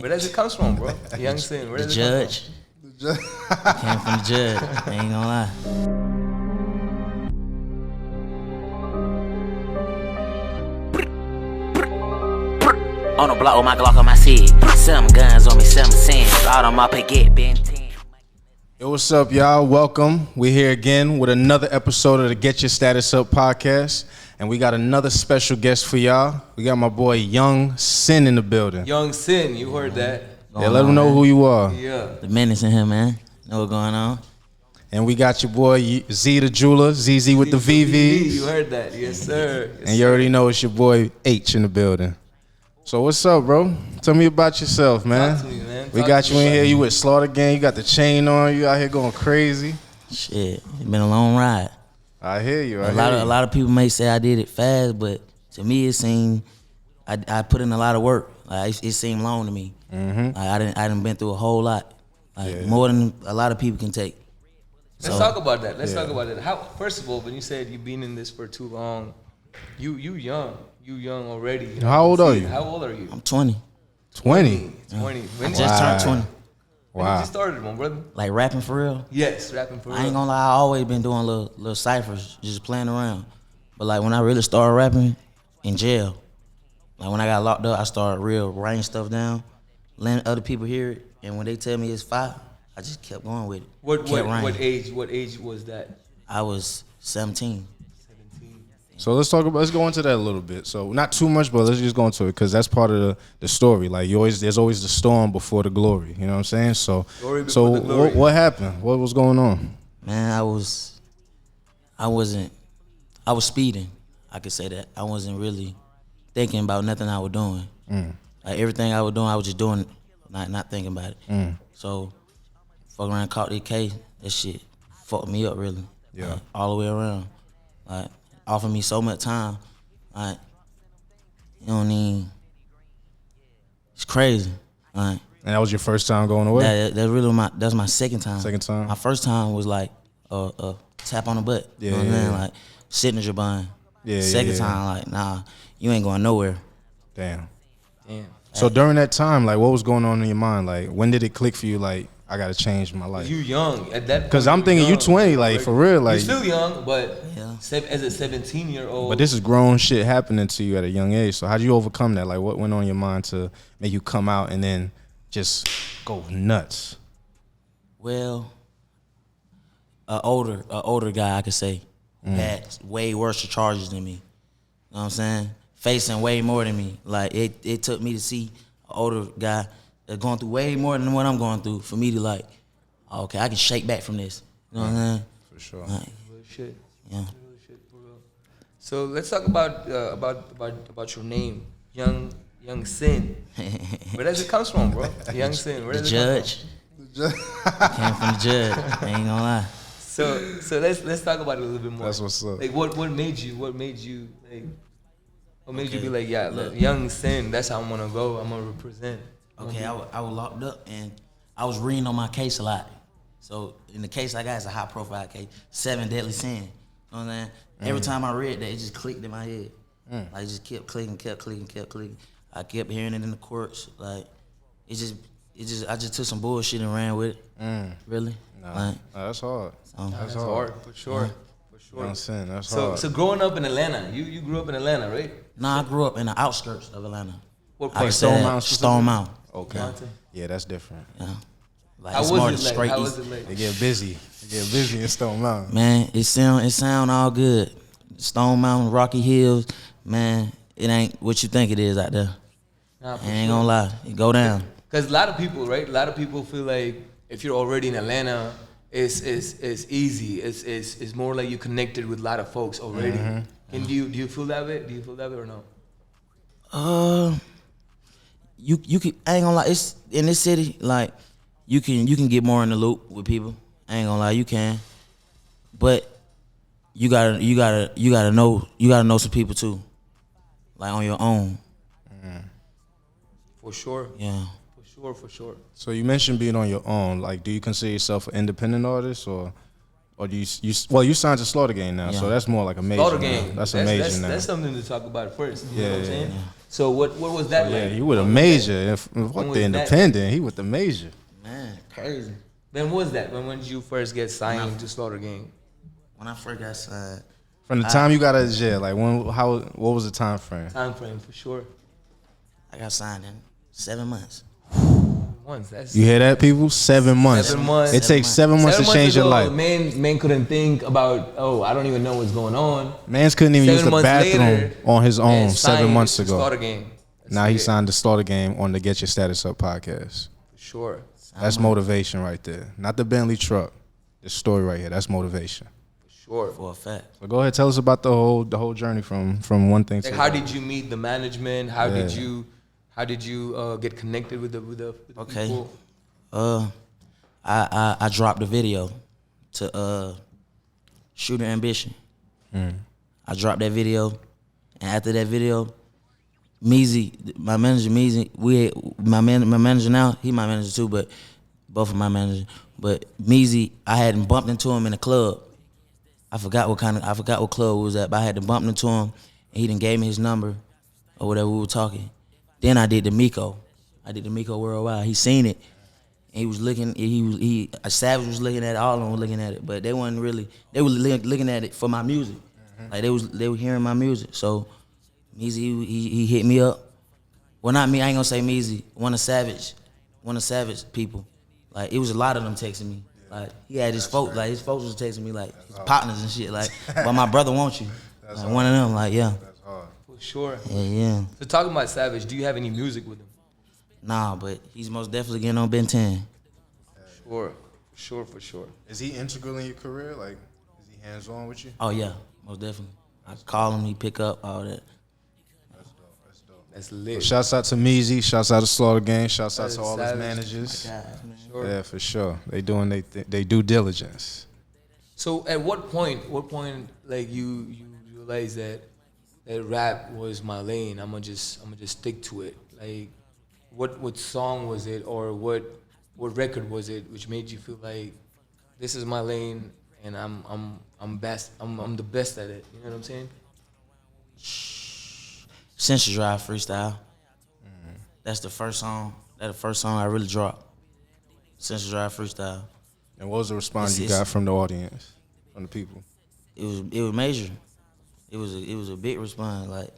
Where does it come from, bro? YungSinnn, where does it come from? The judge. Came from the judge. I ain't gonna lie. On the block with my Glock on my seat. Some guns on me, some sins. All on my get Ben 10. Yo, what's up, y'all? Welcome. We're here again with another episode of the Get Your Status Up podcast. And we got another special guest for y'all. We got my boy YungSinnn in the building. YungSinnn, you heard that. Yeah, let them know who you are. Yeah. The menace in here, man. Know what's going on? And we got your boy Z the Jeweler, ZZ with the VV. You heard that, yes sir. Yes, And you already know it's your boy H in the building. So what's up, bro? Tell me about yourself, man. Talk to me, man. We Talk got to you me in about here. it. You with Slaughter Gang. You got the chain on. You out here going crazy. Shit, it's been a long ride. I hear you. A lot of people may say I did it fast, but to me it seemed I put in a lot of work. Like it seemed long to me. Mm-hmm. Like I didn't been through a whole lot, like more than a lot of people can take. Let's talk about that. Let's talk about it. How? First of all, when you said you've been in this for too long, you young. You young already. You know, How old are you? How old are you? I'm 20. 20. 20. When I just turned 20. When did you started, my brother? Like rapping for real. Yes, rapping for real. I ain't gonna lie, I always been doing little ciphers, just playing around. But like when I really started rapping, in jail. Like when I got locked up, I started writing stuff down, letting other people hear it, and when they tell me it's fire, I just kept going with it. What Kept age was that? I was 17. 17. So let's go into that a little bit. So not too much, but let's just go into it because that's part of the story. Like there's always the storm before the glory. You know what I'm saying? So what happened? What was going on? Man, I was speeding. I could say that. I wasn't really thinking about nothing I was doing. Like everything I was doing, I was just doing it, not thinking about it. So, fuck around, caught this case. That shit fucked me up really. Yeah. Like, all the way around. Like offered me so much time. Like you don't even. It's crazy. Like And that was your first time going away? that's my second time. Second time? My first time was like a tap on the butt. Yeah, you know what I'm yeah, saying? yeah. Like signature bond. Yeah, Second yeah. time, like, nah, you ain't going nowhere. Damn. Damn. So during that time, like, what was going on in your mind? Like, when did it click for you? Like, I gotta change my life. You young at that. Because I'm thinking you 20, like for real, like. You're still young, but Yeah. as a 17-year-old. But this is grown shit happening to you at a young age. So how do you overcome that? Like, what went on in your mind to make you come out and then just go nuts? Well, a older guy, I could say, had way worse charges than me. You know what I'm saying? Facing way more than me. Like it took me to see an older guy that's going through way more than what I'm going through for me to like, okay, I can shake back from this. You know what I'm saying? For sure. Like, Real shit. yeah. Real shit, for real. So let's talk about your name, YungSinnn. Where does it come from, bro? YungSinnn. Where The does judge. Came from the judge. I ain't gonna lie. So let's talk about it a little bit more. That's what's up. Like what made you be like, yeah, look, YungSinnn, that's how I'm gonna go. I'm gonna represent. Okay, I was locked up and I was reading on my case a lot. So in the case I got, it's a high profile case, 7 deadly sin. You know what I'm saying? Every time I read that, it just clicked in my head. Like it just kept clicking. I kept hearing it in the courts. Like I just took some bullshit and ran with it. Really? Like, That's hard. That's hard for sure. For sure. YungSinnn, that's So hard. so growing up in Atlanta, you grew up in Atlanta, right? nah, I grew up in the outskirts of Atlanta. What I part? could say Stone that, Mountain Stone Mountain. Okay. Mountain? Yeah, that's different. Yeah. Like How it's was more it the like? straight How east. was it like? They get busy. In Stone Mountain. Man, it sound all good. Stone Mountain, Rocky Hills, man, it ain't what you think it is out there. Nah, I ain't gonna lie, it go down. Because a lot of people, right? A lot of people feel like if you're already in Atlanta, it's easy. It's more like you connected with a lot of folks already. And do you feel that way? Do you feel that way or no? You can, I ain't gonna lie, it's in this city, like you can get more in the loop with people. I ain't gonna lie, you can. But you gotta know some people too. Like on your own. For sure. Yeah. For sure. So you mentioned being on your own. Like, do you consider yourself an independent artist, or do you signed to Slaughter Gang now, so Yeah. that's more like a major. Slaughter now. Gang. That's a major now. That's something to talk about first. You know what I'm saying? So what was that like? Yeah, he with a major. Fuck was the that? independent. He with the major. Man, crazy. When was that? When did you first get signed to Slaughter Gang? When I first got signed, From the time you got out of jail, like what was the time frame? Time frame for sure. I got signed in 7 months. Once that's You hear that, people? 7 months. 7 months. It takes 7 months to change your ago, life. Man couldn't think about. Oh, I don't even know what's going on. Mans couldn't even 7 use the months bathroom later, on his own man 7 signed months to ago. Slaughter Gang. That's Now he it. signed the Slaughter Game on the Get Your Status Up podcast. For sure. That's motivation right there. Not the Bentley truck. This story right here. That's motivation. Sure. For a fact. So go ahead, tell us about the whole journey from one thing to Like, the how other. did you meet the management? How did you get connected with the Okay. people? I dropped the video to Shooter Ambition. I dropped that video, and after that video, Meezy, my manager Meezy, my manager now, he my manager too, but both of my managers. But Meezy, I hadn't bumped into him in a club. I forgot what club it was at, but I had to bump into him, and he done gave me his number or whatever we were talking. Then I did the Miko. Worldwide. He seen it. And he was looking. Savage was looking at it. All of them were looking at it, but they wasn't really. They were looking at it for my music. Like they were hearing my music. So Meezy, he hit me up. Well, not me. I ain't gonna say Meezy. One of Savage people. Like it was a lot of them texting me. Like he had his folks. Like his folks was texting me. Like his partners and shit. Like, but my brother wants you. Like one of them. Like yeah. For sure. Yeah. So talking about Savage, do you have any music with him? Nah, but he's most definitely getting on Ben 10. For sure. Is he integral in your career? Like, is he hands on with you? Oh yeah, most definitely. I call him, he pick up all that. That's lit. Shouts out to Meezy. Shouts out to Slaughter Gang. Shouts out to all his Savage. managers. Sure. Yeah, for sure. They doing they due diligence. So at what point, like you realize that rap was my lane? I'm gonna just stick to it. Like, what song was it, or what record was it, which made you feel like this is my lane and I'm the best at it? You know what I'm saying? Central Drive Freestyle. That's the first song. That's the first song I really dropped. Central Drive Freestyle. And what was the response you got from the audience, from the people? It was major. It was a big response. Like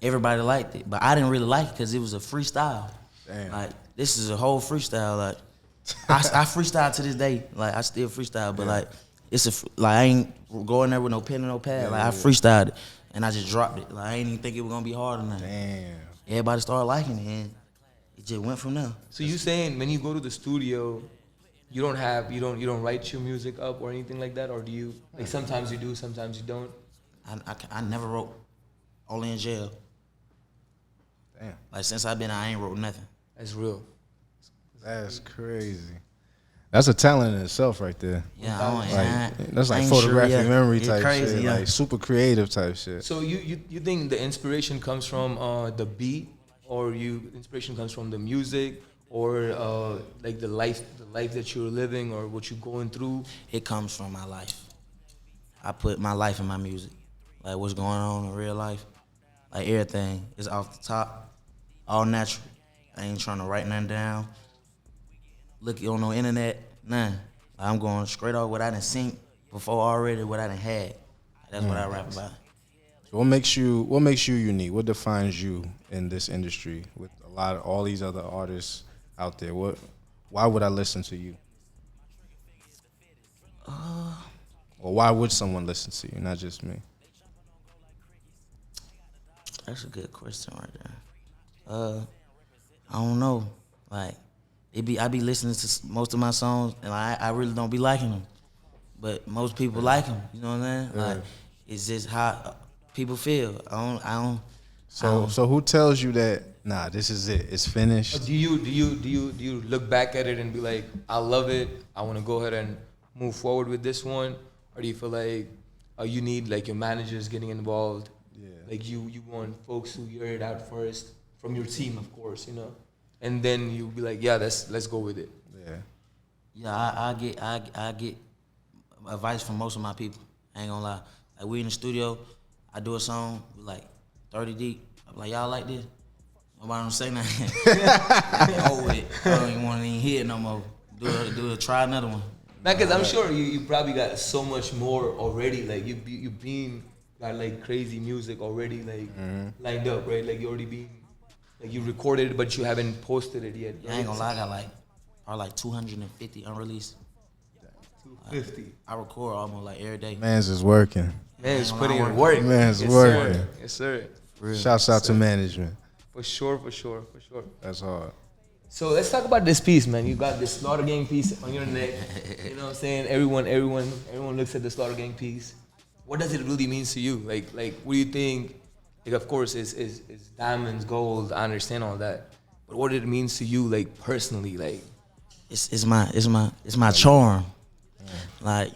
everybody liked it, but I didn't really like it because it was a freestyle. Damn. Like this is a whole freestyle. Like I freestyle to this day. Like I still freestyle, but like I ain't going there with no pen and no pad. Like I freestyled it and I just dropped it. Like I didn't even think it was gonna be hard enough. Damn. Everybody started liking it and it just went from there. So you saying when you go to the studio, you don't write your music up or anything like that, or do you? Like sometimes you do, sometimes you don't. I never wrote, only in jail. Damn. Like since I've been out, I ain't wrote nothing. That's real. That's crazy. That's a talent in itself right there. Yeah, That's I like ain't photographic sure, yeah. memory It's type crazy, shit. yeah. Like super creative type shit. So you think the inspiration comes from the beat, or inspiration comes from the music, or like the life that you're living, or what you're going through? It comes from my life. I put my life in my music. Like what's going on in real life. Like everything is off the top, all natural. I ain't trying to write nothing down. Look on no internet, none. Like, I'm going straight off what I done seen before already, what I done had. That's what I rap about. What makes you unique? What defines you in this industry with all these other artists out there? Why would I listen to you? Or why would someone listen to you, not just me? That's a good question right there. I don't know. Like, I be listening to most of my songs, and I really don't be liking them. But most people like them. You know what I'm saying? Yeah. Like, it's just how people feel. I don't. So who tells you that? Nah, this is it. It's finished. Do you look back at it and be like, I love it, I want to go ahead and move forward with this one, or do you feel like you need like your managers getting involved? Yeah. Like you want folks who hear it out first from your team, of course, you know, and then you'll be like, yeah, let's go with it. Yeah. Yeah, I get advice from most of my people. I ain't gonna lie. Like we in the studio, I do a song, we like 30 deep. I'm like, y'all like this? Nobody don't say nothing. Oh, with it. I don't even want to even hear it no more. Try another one. Nah, cause I'm sure you probably got so much more already. Like you been got like crazy music already like lined up, right? Like you already been like you recorded it, but you haven't posted it yet. I ain't gonna lie, I got probably 250 unreleased. 250. I record almost like every day. Man's is working. Man's putting in work. Man's yes, working. Sir. Yes, sir. Shouts out to management. For sure. That's hard. So let's talk about this piece, man. You got this Slaughter Gang piece on your neck. You know what I'm saying? Everyone looks at the Slaughter Gang piece. What does it really mean to you? Like what do you think? Like, of course, it's diamonds, gold. I understand all that, but what it means to you, like personally, like It's my charm. Like,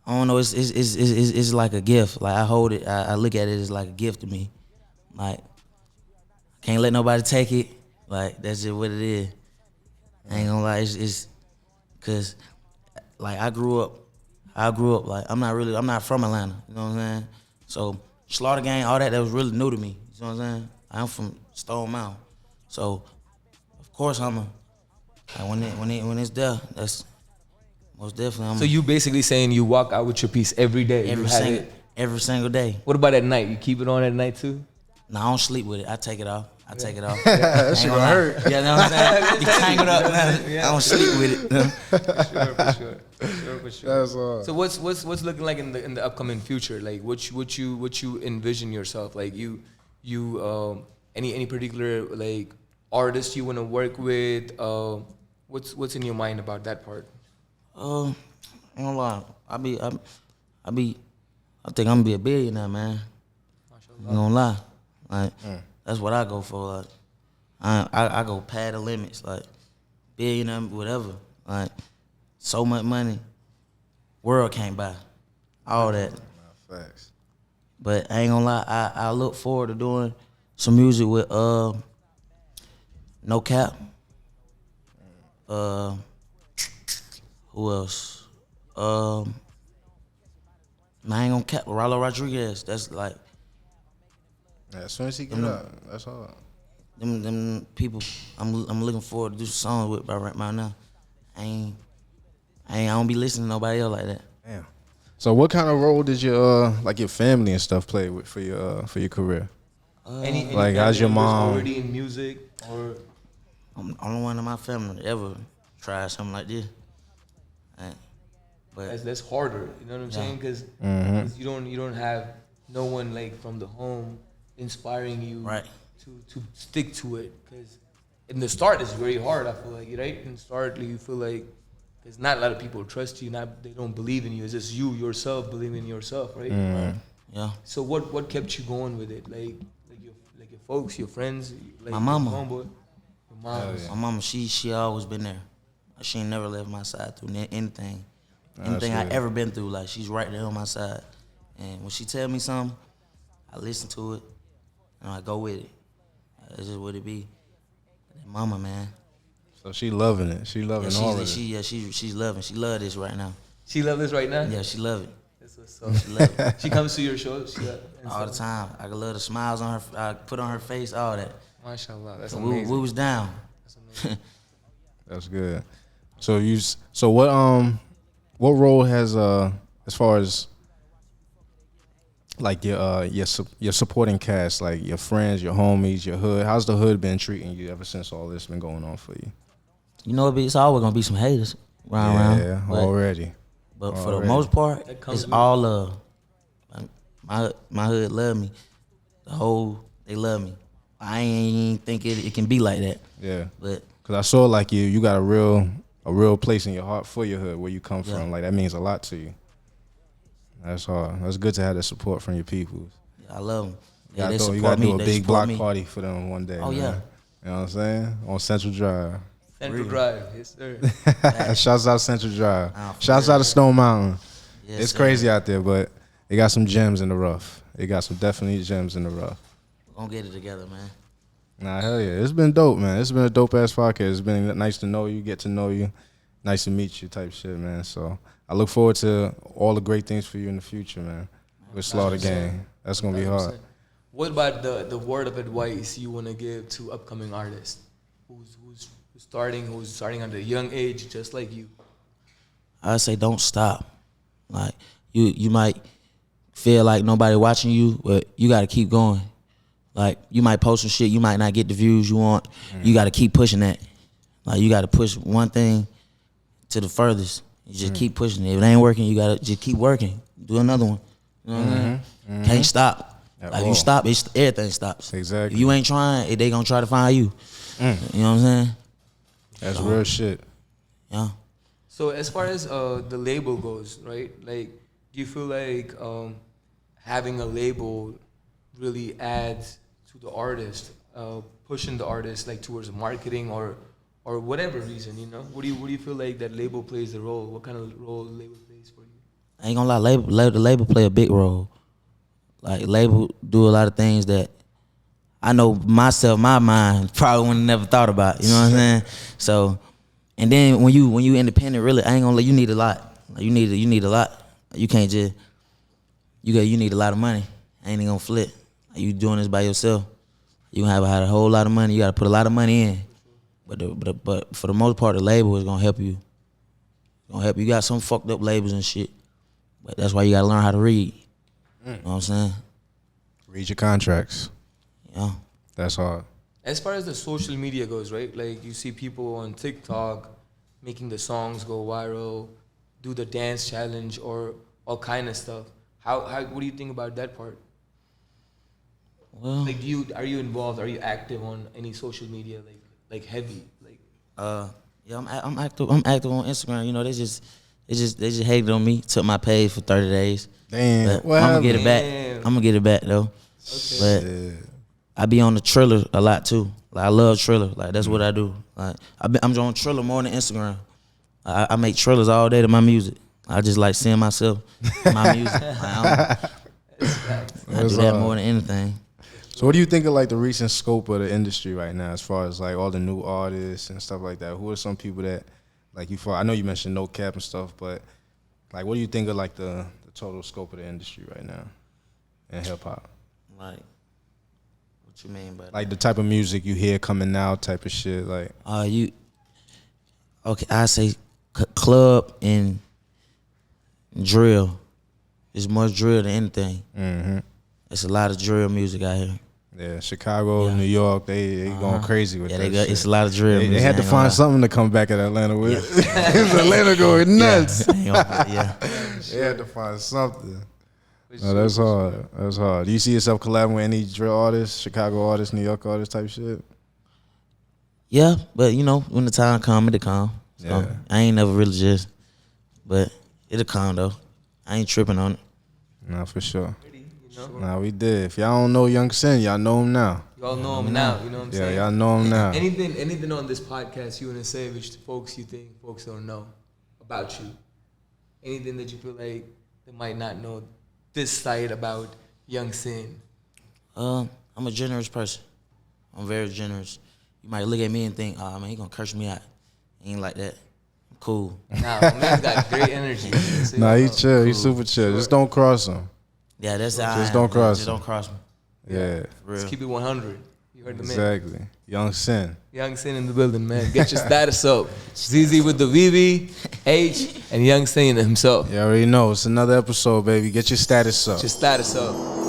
I don't know. It's like a gift. Like I hold it. I look at it as like a gift to me. Like, can't let nobody take it. Like, that's just what it is. I ain't gonna lie. It's cause like I grew up like I'm not from Atlanta. You know what I'm saying? So Slaughter Gang, all that was really new to me. You know what I'm saying? I'm from Stone Mountain. So of course when it's there, that's most definitely. So you basically saying you walk out with your piece every day. Every single day. What about at night? You keep it on at night too? No, I don't sleep with it. I take it off. That shit gonna hurt. Yeah, you know what I'm saying? You tangled up. I don't sleep with it. For sure. That's hard. So what's looking like in the upcoming future? Like what you envision yourself? Like you any particular like artist you want to work with? What's in your mind about that part? Ain't gonna lie. I think I'm gonna be a billionaire, man. Ain't gonna lie. Like that's what I go for. Like I go past the limits. Like billionaire, whatever. Like so much money, world can't buy all that. Facts. But I ain't gonna lie. I look forward to doing some music with No Cap. Who else? I ain't gonna cap Rollo Rodriguez. That's like As soon as he get up, that's hard. them people. I'm looking forward to do some songs with right now. I don't be listening to nobody else like that. Damn. So what kind of role did your like your family and stuff play with for your career? Any like, how's your members mom? already in music or? I'm the only one in my family that ever tried something like this. But That's harder, you know what I'm saying? Because you don't have no one like from the home inspiring you Right. to stick to it. Because in the start it's very hard. I feel like, right? In the start you feel like there's not a lot of people who trust you. They don't believe in you. It's just you yourself believing in yourself, right? yeah, So what kept you going with it? Like your folks, your friends, like My mama. your homeboy, your mom. my mama, she always been there. She ain't never left my side through anything. Anything I good. ever been through, like she's right there on my side. And when she tell me something, I listen to it and I go with it. That's just what it be. Mama, man. So she loving it. She loving all of it. She's loving. She love this right now. She love this right now? Yeah, she love it. That's what's up. She love it She comes to your shows? all the time. I can love the smiles on her. I put on her face, all that. MashaAllah, that's So amazing. we was down. That's amazing. That's good. So what role has as far as like your supporting cast, like your friends, your homies, your hood? How's the hood been treating you ever since all this been going on for you? You know, it's always gonna be some haters around. Yeah, but, already. But for the most part, That comes it's with all love. My hood love me. They love me. I ain't think it can be like that. Yeah. But Cause I saw like you got a real place in your heart for your hood, where you come from. Like that means a lot to you. That's hard. That's good to have the support from your people. I love them. Yeah, they you support gotta me. do a They big support block me. party for them one day. Oh, man. yeah. You know what I'm saying? On Central Drive. Central Drive, yes sir. Shouts out Central Drive. for Shouts real. out to Stone Mountain. Yes, It's sir. crazy out there, but they got some gems in the rough. They got some definitely gems in the rough. We're gonna get it together, man. Nah, hell yeah. It's been dope, man. It's been a dope ass podcast. It's been nice to know you, get to know you. Nice to meet you type shit, man. So I look forward to all the great things for you in the future, man. With Slaughter Gang. That's gonna be hard. What about the word of advice you want to give to upcoming artists who's starting at a young age, just like you? I say don't stop. Like you might feel like nobody watching you, but you got to keep going. Like you might post some shit, you might not get the views you want. You got to keep pushing that. Like you got to push one thing to the furthest. You just keep pushing it. If it ain't working, you got to just keep working. Do another one. You know what I mean? Can't stop. Like you stop, everything stops. Exactly. If you ain't trying, they gonna try to find you. You know what I'm saying? That's real shit. Yeah. So as far as the label goes, right? Like, do you feel like having a label really adds to the artist, pushing the artist like towards marketing or whatever reason? You know, what do you feel like that label plays the role? What kind of role the label plays for you? I ain't gonna lie, the label play a big role. Like label do a lot of things that I know myself, my mind probably wouldn't never thought about. You know what I'm saying? So, and then when you independent, really, I ain't gonna let you need a lot. Like you need a lot. You can't just you need a lot of money. I ain't even gonna flip. Like you doing this by yourself. You gonna have a whole lot of money. You gotta put a lot of money in. But for the most part, the label is gonna help you. It's gonna help you. You got some fucked up labels and shit. But that's why you gotta learn how to read. You know what I'm saying? Read your contracts. Yeah. That's hard. As far as the social media goes, right? Like you see people on TikTok making the songs go viral, do the dance challenge or all kind of stuff. How what do you think about that part? Well, Like are you involved? Are you active on any social media like heavy? Like yeah, I'm active. I'm active on Instagram. You know, they just hated on me. Took my page for 30 days. Damn. But I'm gonna get it back. Damn. I'm gonna get it back though. Okay. But I be on the Triller a lot too. Like I love Triller. Like that's what I do. Like I'm on Triller more than Instagram. I make Trillers all day to my music. I just like seeing myself in my music. I do that more than anything. So what do you think of like the recent scope of the industry right now, as far as like all the new artists and stuff like that? Who are some people that like you follow? I know you mentioned No Cap and stuff, but like what do you think of like the total scope of the industry right now in hip hop? Like, what you mean by that? Like the type of music you hear coming out, type of shit. Like okay, I say club and drill. It's more drill than anything. Mm-hmm. It's a lot of drill music out here. Yeah, Chicago, New York, they going crazy with that shit. It's a lot of drill music. They had to find something to come back at Atlanta with. Atlanta going nuts. Yeah. They had to find something. No, that's hard. That's hard. Do you see yourself collabing with any drill artists, Chicago artists, New York artists type shit? Yeah, but you know, when the time come, it'll come. So Yeah. I ain't never really just, but it'll come though. I ain't tripping on it. Nah, for sure. you know? Nah, we did. If y'all don't know YungSinnn, y'all know him now. Y'all know him now, you know what I'm saying? Yeah, y'all know him now. Anything on this podcast you want to say which folks you think folks don't know about you? Anything that you feel like they might not know this side about YungSinnn? I'm a generous person. I'm very generous. You might look at me and think, oh man, he gonna curse me out. He ain't like that. I'm cool. Nah, my man's got great energy. Nah, he's chill. He's super chill. Just don't cross him. Yeah, that's how Just I am. don't cross Just him. don't cross me. Yeah, For real. Let's keep it 100. You heard the man. exactly. YungSinnn. YungSinnn in the building, man. Get your status up. ZZ with the VV, H, and YungSinnn himself. You already know. It's another episode, baby. Get your status up. Get your status up.